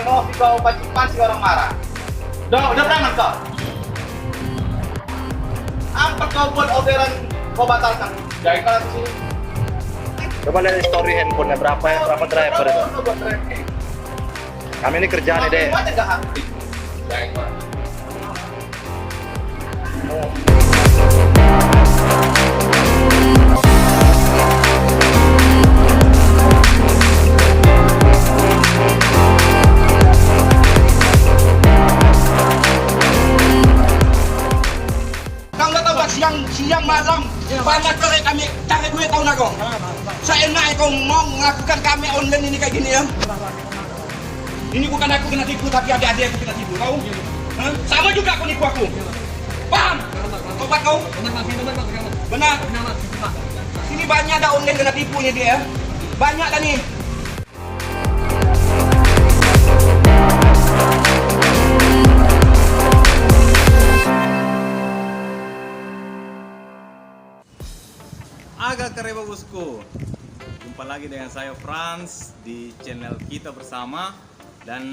emosi kau pacipan si orang marah. Udah beraman kau. Apa kau buat orderan kau batalkan? Jadi kalau di sini. Coba lihat story handphonenya berapa driver itu. Kami ini kerjaan deh. Cuma tidak aktif. Kau nggak tahu siang malam banyak proyek kami cari duit tahu nggak kau? Seenak kau mau melakukan kami online ini kayak gini ya? Ini bukan aku kena tipu tapi adik-adik aku kena tipu kau? Hah? Sama juga kau nipu aku. Paham? Tobat kau? Benar. Ini banyak ada online kena tipunya dia. Banyak dah nih. Agak kareba bosku, jumpa lagi dengan saya Frans di channel kita bersama. Dan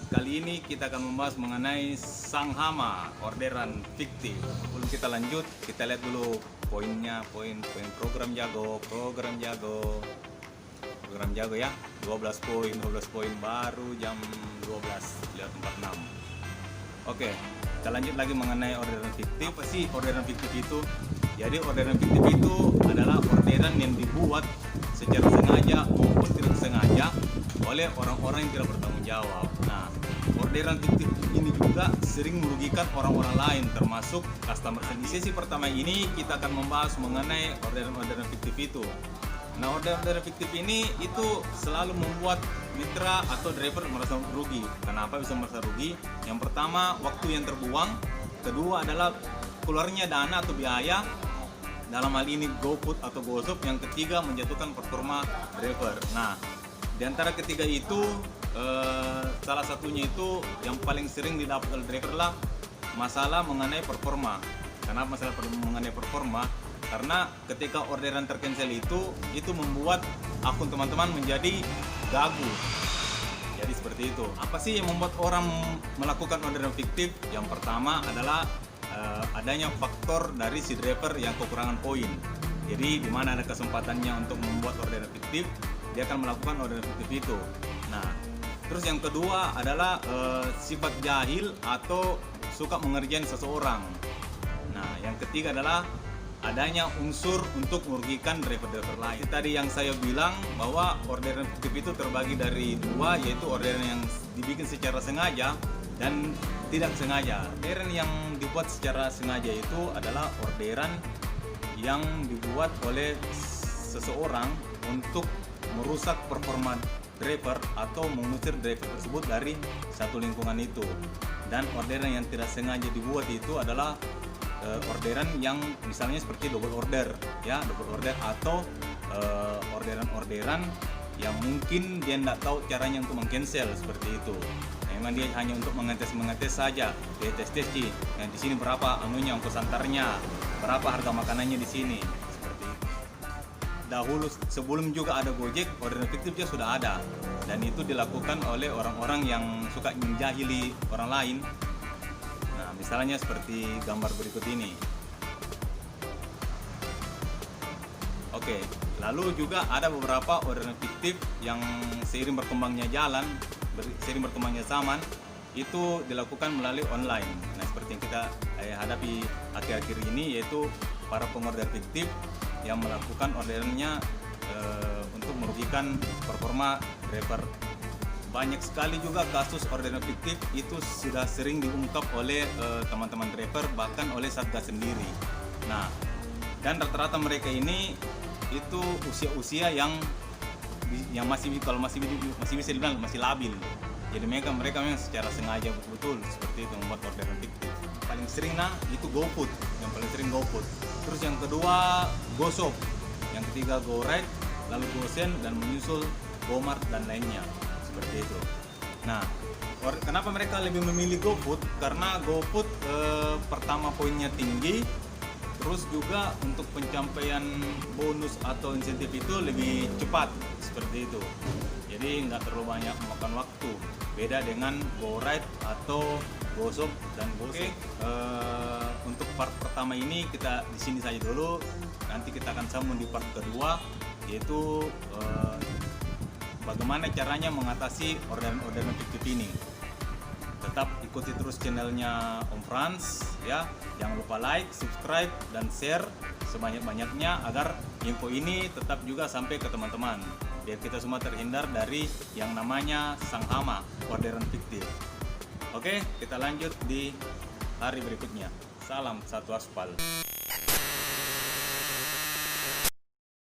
kali ini kita akan membahas mengenai Sanghama, orderan fiktif. Sebelum kita lanjut, kita lihat dulu poinnya, poin program jago ya, 12 poin baru jam 12.46. Oke, kita lanjut lagi mengenai orderan fiktif. Apa sih orderan fiktif itu? Jadi orderan fiktif itu adalah orderan yang dibuat secara sengaja maupun tidak sengaja oleh orang-orang yang tidak bertanggung jawab. Nah, orderan fiktif ini juga sering merugikan orang-orang lain, termasuk customer. Di sesi pertama ini kita akan membahas mengenai orderan fiktif itu. Nah, orderan fiktif ini itu selalu membuat mitra atau driver merasa rugi. Kenapa bisa merasa rugi? Yang pertama, waktu yang terbuang. Kedua adalah keluarnya dana atau biaya, dalam hal ini GoFood atau GoShop. Yang ketiga, menjatuhkan performa driver. Nah, di antara ketiga itu salah satunya itu yang paling sering didapat oleh driver lah masalah mengenai performa. Kenapa masalah mengenai performa? Karena ketika orderan tercancel itu membuat akun teman-teman menjadi gagu. Jadi seperti itu. Apa sih yang membuat orang melakukan orderan fiktif? Yang pertama adalah adanya faktor dari si driver yang kekurangan poin. Jadi di mana ada kesempatannya untuk membuat orderan fiktif, dia akan melakukan orderan fiktif itu. Nah, terus yang kedua adalah sifat jahil atau suka mengerjain seseorang. Nah, yang ketiga adalah adanya unsur untuk merugikan driver-driver lain. Tadi yang saya bilang bahwa orderan fiktif itu terbagi dari dua, yaitu orderan yang dibikin secara sengaja dan tidak sengaja. Orderan yang dibuat secara sengaja itu adalah orderan yang dibuat oleh seseorang untuk merusak performa driver atau mengusir driver tersebut dari satu lingkungan itu. Dan orderan yang tidak sengaja dibuat itu adalah orderan yang misalnya seperti double order ya, double order atau orderan-orderan yang mungkin dia tidak tahu caranya untuk meng-cancel seperti itu. Memang dia hanya untuk mengetes saja, dia tes sih. Yang di sini berapa anunya, ongkos antarnya, berapa harga makanannya di sini. Seperti itu. Dahulu sebelum juga ada Gojek, orderan fiktif juga sudah ada. Dan itu dilakukan oleh orang-orang yang suka menjahili orang lain. Nah, misalnya seperti gambar berikut ini. Oke, lalu juga ada beberapa orderan fiktif yang seiring berkembangnya zaman itu dilakukan melalui online. Nah, seperti yang kita hadapi akhir-akhir ini, yaitu para pengorder fiktif yang melakukan orderannya untuk merugikan performa driver. Banyak sekali juga kasus orderan fiktif itu sudah sering diungkap oleh teman-teman driver, bahkan oleh Satgas sendiri. Nah, dan rata-rata mereka ini itu usia-usia yang masih bisa dibilang masih labil. Jadi mereka memang secara sengaja betul seperti itu membuat orderan fiktif. Paling sering itu GoFood, yang paling sering GoFood. Terus yang kedua GoShop, yang ketiga GoRide, lalu GoSend, dan menyusul GoMart dan lainnya seperti itu. Nah, kenapa mereka lebih memilih GoFood? Karena GoFood pertama poinnya tinggi, terus juga untuk pencapaian bonus atau insentif itu lebih cepat seperti itu. Jadi nggak terlalu banyak memakan waktu. beda dengan go right atau gosok dan gosek. Untuk part pertama ini kita di sini saja dulu. Nanti kita akan sambung di part kedua, yaitu bagaimana caranya mengatasi orderan fiktif ini. Tetap ikuti terus channelnya Om Frans ya. Jangan lupa like, subscribe, dan share sebanyak-banyaknya agar info ini tetap juga sampai ke teman-teman. Biar kita semua terhindar dari yang namanya sang hama orderan fiktif. Oke, kita lanjut di hari berikutnya. Salam satu aspal.